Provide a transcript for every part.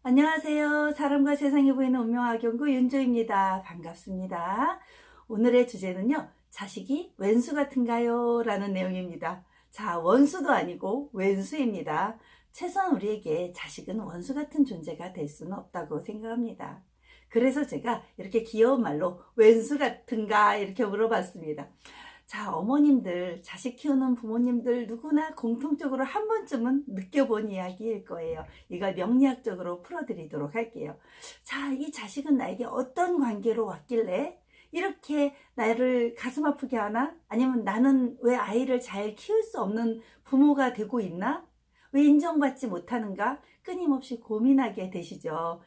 안녕하세요. 사람과 세상이 보이는 운명학연구 윤조입니다. 반갑습니다. 오늘의 주제는요. 자식이 왼수 같은가요? 라는 내용입니다. 자, 원수도 아니고 왼수입니다. 최소한 우리에게 자식은 원수 같은 존재가 될 수는 없다고 생각합니다. 그래서 제가 이렇게 귀여운 말로 왼수 같은가 이렇게 물어봤습니다. 자, 어머님들, 자식 키우는 부모님들 누구나 공통적으로 한 번쯤은 느껴본 이야기일 거예요. 이걸 명리학적으로 풀어드리도록 할게요. 자, 이 자식은 나에게 어떤 관계로 왔길래 이렇게 나를 가슴 아프게 하나? 아니면 나는 왜 아이를 잘 키울 수 없는 부모가 되고 있나? 왜 인정받지 못하는가? 끊임없이 고민하게 되시죠.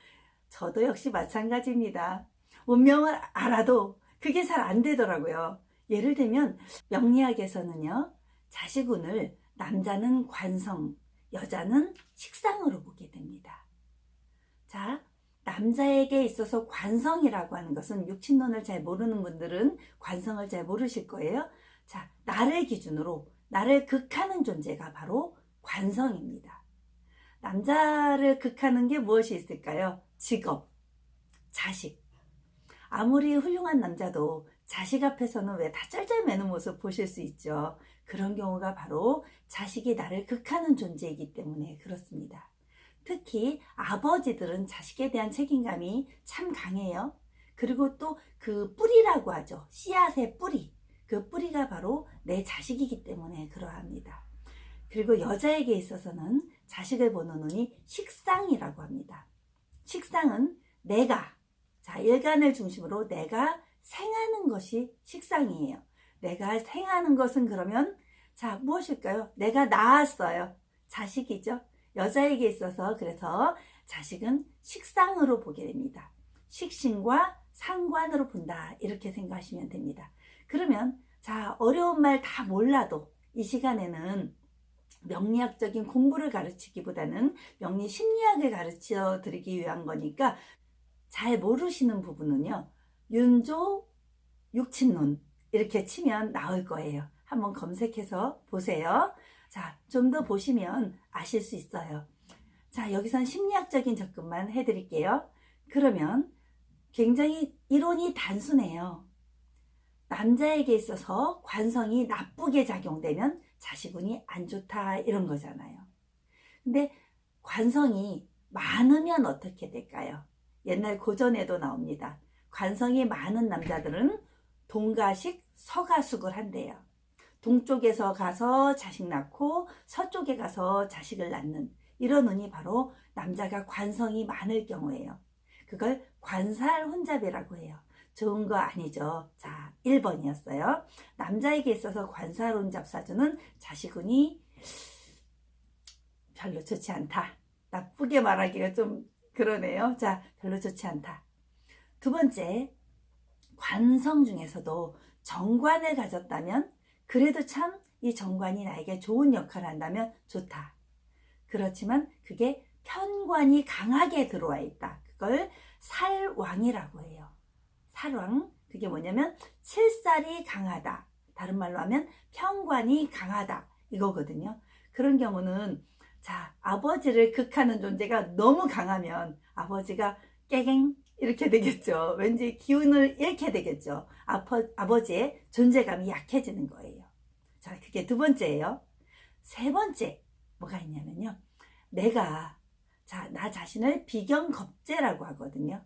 저도 역시 마찬가지입니다. 운명을 알아도 그게 잘 안 되더라고요. 예를 들면 명리학에서는요, 자식운을 남자는 관성, 여자는 식상으로 보게 됩니다. 자, 남자에게 있어서 관성이라고 하는 것은, 육친론을 잘 모르는 분들은 관성을 잘 모르실 거예요. 자, 나를 기준으로 나를 극하는 존재가 바로 관성입니다. 남자를 극하는 게 무엇이 있을까요? 직업, 자식. 아무리 훌륭한 남자도 자식 앞에서는 왜 다 쩔쩔매는 모습 보실 수 있죠. 그런 경우가 바로 자식이 나를 극하는 존재이기 때문에 그렇습니다. 특히 아버지들은 자식에 대한 책임감이 참 강해요. 그리고 또 그 뿌리라고 하죠. 씨앗의 뿌리. 그 뿌리가 바로 내 자식이기 때문에 그러합니다. 그리고 여자에게 있어서는 자식을 보는 눈이 식상이라고 합니다. 식상은 내가, 자, 일간을 중심으로 내가 생하는 것이 식상이에요. 내가 생하는 것은 그러면, 자, 무엇일까요? 내가 낳았어요. 자식이죠. 여자에게 있어서 그래서 자식은 식상으로 보게 됩니다. 식신과 상관으로 본다. 이렇게 생각하시면 됩니다. 그러면, 자, 어려운 말 다 몰라도 이 시간에는 명리학적인 공부를 가르치기보다는 명리 심리학을 가르쳐 드리기 위한 거니까, 잘 모르시는 부분은요, 윤조 육친론 이렇게 치면 나올 거예요. 한번 검색해서 보세요. 자, 좀 더 보시면 아실 수 있어요. 자, 여기선 심리학적인 접근만 해드릴게요. 그러면 굉장히 이론이 단순해요. 남자에게 있어서 관성이 나쁘게 작용되면 자식운이 안 좋다, 이런 거잖아요. 근데 관성이 많으면 어떻게 될까요? 옛날 고전에도 나옵니다. 관성이 많은 남자들은 동가식 서가숙을 한대요. 동쪽에서 가서 자식 낳고 서쪽에 가서 자식을 낳는 이런 운이 바로 남자가 관성이 많을 경우예요. 그걸 관살혼잡이라고 해요. 좋은 거 아니죠. 자, 1번이었어요. 남자에게 있어서 관살혼잡 사주는 자식운이 별로 좋지 않다. 나쁘게 말하기가 좀 그러네요. 자, 별로 좋지 않다. 두 번째, 관성 중에서도 정관을 가졌다면 그래도 참 이 정관이 나에게 좋은 역할을 한다면 좋다. 그렇지만 그게 편관이 강하게 들어와 있다. 그걸 살왕이라고 해요. 살왕, 그게 뭐냐면 칠살이 강하다. 다른 말로 하면 편관이 강하다. 이거거든요. 그런 경우는, 자, 아버지를 극하는 존재가 너무 강하면 아버지가 깨갱 이렇게 되겠죠. 왠지 기운을 잃게 되겠죠. 아버지의 존재감이 약해지는 거예요. 자, 그게 두 번째예요. 세 번째, 뭐가 있냐면요, 내가, 자, 나 자신을 비경겁재라고 하거든요.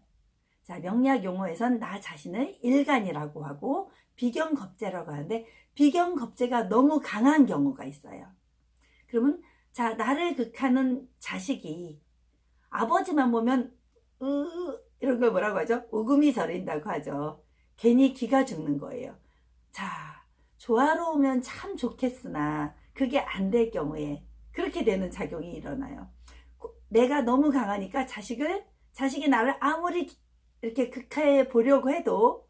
자, 명리학 용어에선 나 자신을 일간이라고 하고 비경겁재라고 하는데, 비경겁재가 너무 강한 경우가 있어요. 그러면, 자, 나를 극하는 자식이 아버지만 보면 이런 걸 뭐라고 하죠? 우금이 저린다고 하죠. 괜히 기가 죽는 거예요. 자, 조화로우면 참 좋겠으나 그게 안 될 경우에 그렇게 되는 작용이 일어나요. 내가 너무 강하니까 자식이 나를 아무리 이렇게 극하해 보려고 해도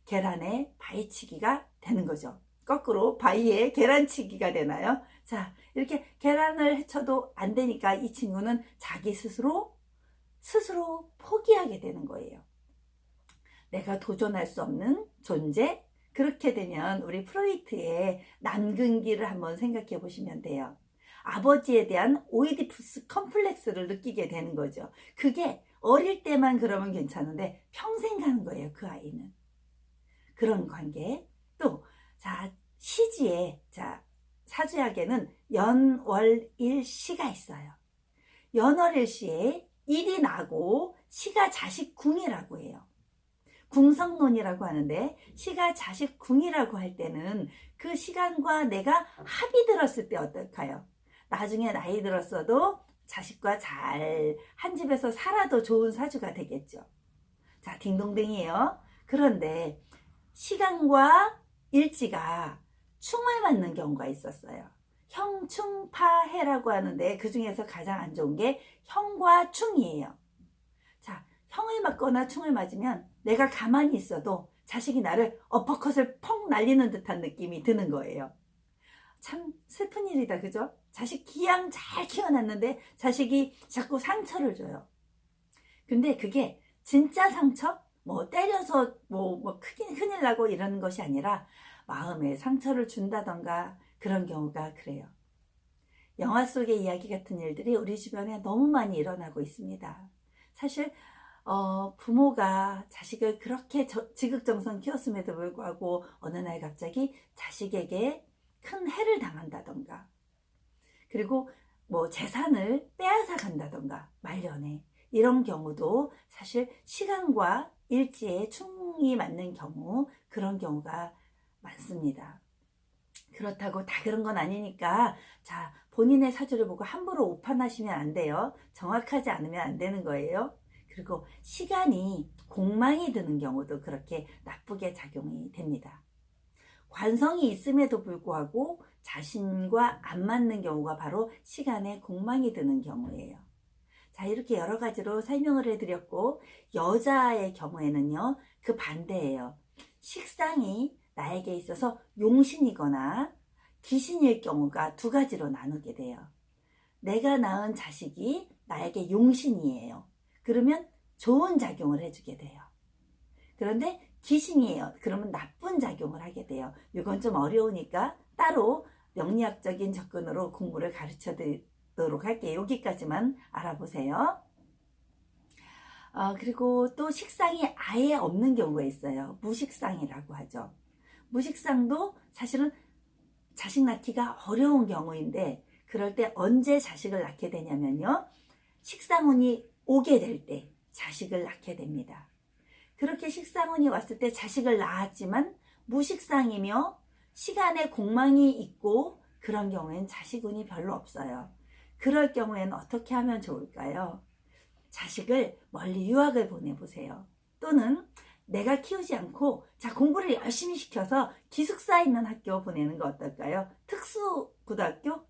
계란에 바위치기가 되는 거죠. 거꾸로 바위에 계란치기가 되나요? 자, 이렇게 계란을 해쳐도 안 되니까 이 친구는 자기 스스로 포기하게 되는 거예요. 내가 도전할 수 없는 존재. 그렇게 되면 우리 프로이트의 남근기를 한번 생각해 보시면 돼요. 아버지에 대한 오이디푸스 컴플렉스를 느끼게 되는 거죠. 그게 어릴 때만 그러면 괜찮은데 평생 가는 거예요, 그 아이는. 그런 관계. 또, 자, 시지에, 자, 사주학에는 연월일시가 있어요. 연월일시에 일이 나고 시가 자식궁이라고 해요. 궁성론이라고 하는데, 시가 자식궁이라고 할 때는 그 시간과 내가 합이 들었을 때 어떨까요? 나중에 나이 들었어도 자식과 잘 한 집에서 살아도 좋은 사주가 되겠죠. 자, 딩동댕이에요. 그런데 시간과 일지가 충을 맞는 경우가 있었어요. 형충파해라고 하는데 그 중에서 가장 안 좋은 게 형과 충이에요. 자, 형을 맞거나 충을 맞으면 내가 가만히 있어도 자식이 나를 어퍼컷을 펑 날리는 듯한 느낌이 드는 거예요. 참 슬픈 일이다, 그죠? 자식 기양 잘 키워놨는데 자식이 자꾸 상처를 줘요. 근데 그게 진짜 상처? 뭐 때려서 큰일 나고 이러는 것이 아니라 마음에 상처를 준다던가 그런 경우가 그래요. 영화 속의 이야기 같은 일들이 우리 주변에 너무 많이 일어나고 있습니다. 사실 부모가 자식을 그렇게 지극정성 키웠음에도 불구하고 어느 날 갑자기 자식에게 큰 해를 당한다던가, 그리고 뭐 재산을 빼앗아 간다던가 말년에, 이런 경우도 사실 시간과 일지에 충이 맞는 경우, 그런 경우가 많습니다. 그렇다고 다 그런 건 아니니까, 자, 본인의 사주를 보고 함부로 오판하시면 안 돼요. 정확하지 않으면 안 되는 거예요. 그리고 시간이 공망이 드는 경우도 그렇게 나쁘게 작용이 됩니다. 관성이 있음에도 불구하고 자신과 안 맞는 경우가 바로 시간에 공망이 드는 경우예요. 자, 이렇게 여러 가지로 설명을 해드렸고, 여자의 경우에는요, 그 반대예요. 식상이 나에게 있어서 용신이거나 귀신일 경우가 두 가지로 나누게 돼요. 내가 낳은 자식이 나에게 용신이에요. 그러면 좋은 작용을 해주게 돼요. 그런데 귀신이에요. 그러면 나쁜 작용을 하게 돼요. 이건 좀 어려우니까 따로 명리학적인 접근으로 공부를 가르쳐 드리도록 할게요. 여기까지만 알아보세요. 그리고 또 식상이 아예 없는 경우가 있어요. 무식상이라고 하죠. 무식상도 사실은 자식 낳기가 어려운 경우인데, 그럴 때 언제 자식을 낳게 되냐면요, 식상운이 오게 될 때 자식을 낳게 됩니다. 그렇게 식상운이 왔을 때 자식을 낳았지만 무식상이며 시간에 공망이 있고 그런 경우에는 자식운이 별로 없어요. 그럴 경우에는 어떻게 하면 좋을까요? 자식을 멀리 유학을 보내보세요. 또는 내가 키우지 않고 자, 공부를 열심히 시켜서 기숙사 있는 학교 보내는 거 어떨까요? 특수고등학교?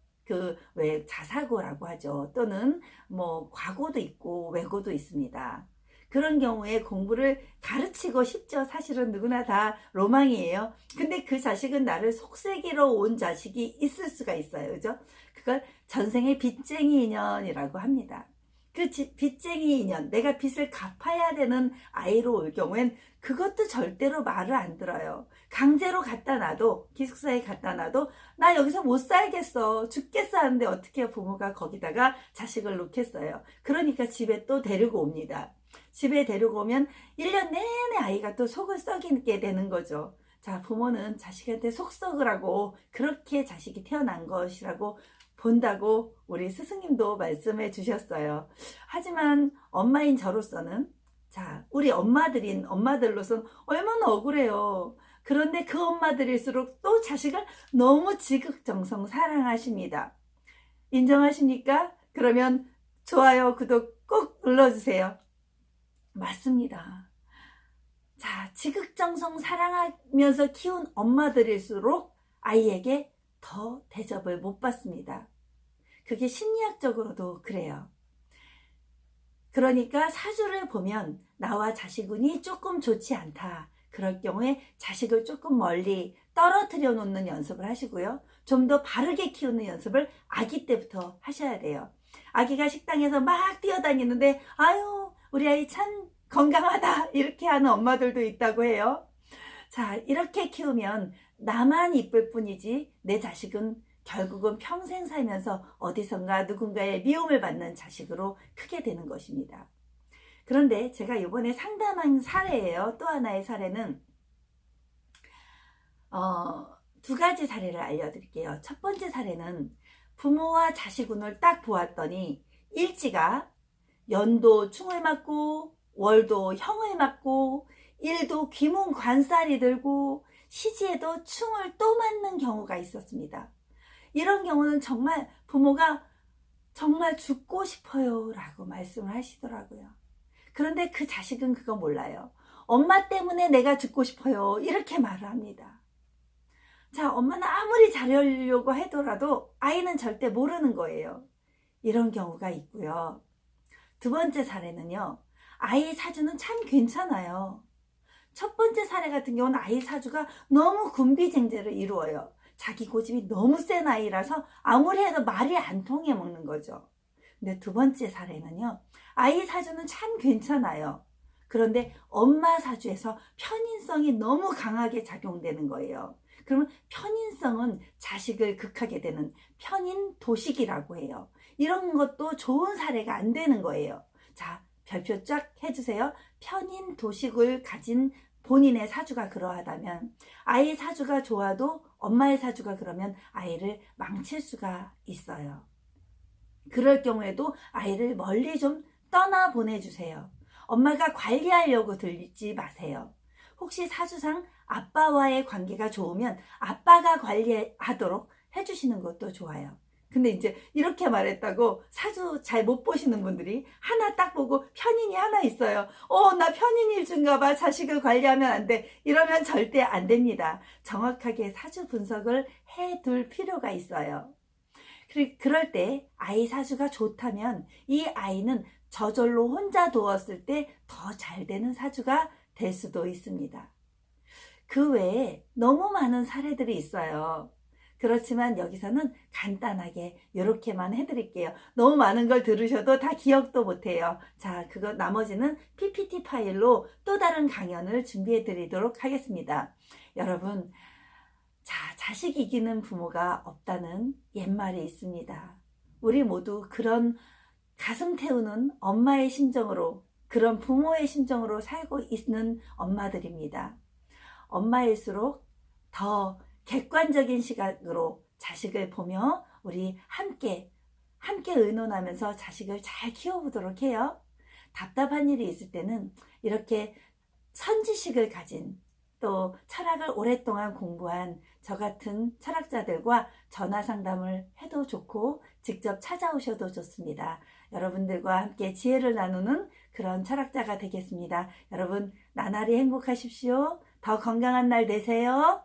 왜 자사고라고 하죠. 또는 뭐 과고도 있고 외고도 있습니다. 그런 경우에 공부를 가르치고 싶죠. 사실은 누구나 다 로망이에요. 근데 그 자식은 나를 속삭이러 온 자식이 있을 수가 있어요. 그죠? 그걸 전생의 빚쟁이 인연이라고 합니다. 그 빚쟁이 인연, 내가 빚을 갚아야 되는 아이로 올 경우엔 그것도 절대로 말을 안 들어요. 강제로 갖다 놔도, 기숙사에 갖다 놔도 나 여기서 못 살겠어, 죽겠어 하는데 어떻게 부모가 거기다가 자식을 놓겠어요. 그러니까 집에 또 데리고 옵니다. 집에 데리고 오면 1년 내내 아이가 또 속을 썩이게 되는 거죠. 자, 부모는 자식한테 속 썩으라고 그렇게 자식이 태어난 것이라고 본다고 우리 스승님도 말씀해 주셨어요. 하지만 엄마인 저로서는, 자, 우리 엄마들로서는 얼마나 억울해요. 그런데 그 엄마들일수록 또 자식을 너무 지극정성 사랑하십니다. 인정하십니까? 그러면 좋아요, 구독 꼭 눌러주세요. 맞습니다. 자, 지극정성 사랑하면서 키운 엄마들일수록 아이에게 더 대접을 못 받습니다. 그게 심리학적으로도 그래요. 그러니까 사주를 보면 나와 자식운이 조금 좋지 않다, 그럴 경우에 자식을 조금 멀리 떨어뜨려 놓는 연습을 하시고요. 좀 더 바르게 키우는 연습을 아기 때부터 하셔야 돼요. 아기가 식당에서 막 뛰어다니는데 아유, 우리 아이 참 건강하다, 이렇게 하는 엄마들도 있다고 해요. 자, 이렇게 키우면 나만 이쁠 뿐이지 내 자식은 결국은 평생 살면서 어디선가 누군가의 미움을 받는 자식으로 크게 되는 것입니다. 그런데 제가 이번에 상담한 사례예요. 또 하나의 사례는 두 가지 사례를 알려드릴게요. 첫 번째 사례는 부모와 자식 운을 딱 보았더니 일지가 연도 충을 맞고 월도 형을 맞고 일도 귀문 관살이 들고 시지에도 충을 또 맞는 경우가 있었습니다. 이런 경우는 정말 부모가 정말 죽고 싶어요 라고 말씀을 하시더라고요. 그런데 그 자식은 그거 몰라요. 엄마 때문에 내가 죽고 싶어요 이렇게 말을 합니다. 자, 엄마는 아무리 잘하려고 하더라도 아이는 절대 모르는 거예요. 이런 경우가 있고요. 두 번째 사례는요, 아이 사주는 참 괜찮아요. 첫 번째 사례 같은 경우는 아이 사주가 너무 군비쟁제를 이루어요. 자기 고집이 너무 센 아이라서 아무리 해도 말이 안 통해 먹는 거죠. 근데 두 번째 사례는요, 아이 사주는 참 괜찮아요. 그런데 엄마 사주에서 편인성이 너무 강하게 작용되는 거예요. 그러면 편인성은 자식을 극하게 되는 편인도식이라고 해요. 이런 것도 좋은 사례가 안 되는 거예요. 자, 별표 쫙 해주세요. 편인도식을 가진 본인의 사주가 그러하다면 아이 사주가 좋아도 엄마의 사주가 그러면 아이를 망칠 수가 있어요. 그럴 경우에도 아이를 멀리 좀 떠나 보내주세요. 엄마가 관리하려고 들지 마세요. 혹시 사주상 아빠와의 관계가 좋으면 아빠가 관리하도록 해주시는 것도 좋아요. 근데 이제 이렇게 말했다고 사주 잘 못 보시는 분들이 하나 딱 보고 편인이 하나 있어요. 나 편인일주인가 봐. 자식을 관리하면 안 돼. 이러면 절대 안 됩니다. 정확하게 사주 분석을 해둘 필요가 있어요. 그럴 때 아이 사주가 좋다면 이 아이는 저절로 혼자 두었을 때 더 잘 되는 사주가 될 수도 있습니다. 그 외에 너무 많은 사례들이 있어요. 그렇지만 여기서는 간단하게 이렇게만 해드릴게요. 너무 많은 걸 들으셔도 다 기억도 못해요. 자, 그거 나머지는 PPT 파일로 또 다른 강연을 준비해 드리도록 하겠습니다. 여러분, 자, 자식 이기는 부모가 없다는 옛말이 있습니다. 우리 모두 그런 가슴 태우는 엄마의 심정으로, 그런 부모의 심정으로 살고 있는 엄마들입니다. 엄마일수록 더 객관적인 시각으로 자식을 보며 우리 함께 의논하면서 자식을 잘 키워보도록 해요. 답답한 일이 있을 때는 이렇게 선지식을 가진 또 철학을 오랫동안 공부한 저 같은 철학자들과 전화 상담을 해도 좋고 직접 찾아오셔도 좋습니다. 여러분들과 함께 지혜를 나누는 그런 철학자가 되겠습니다. 여러분 나날이 행복하십시오. 더 건강한 날 되세요.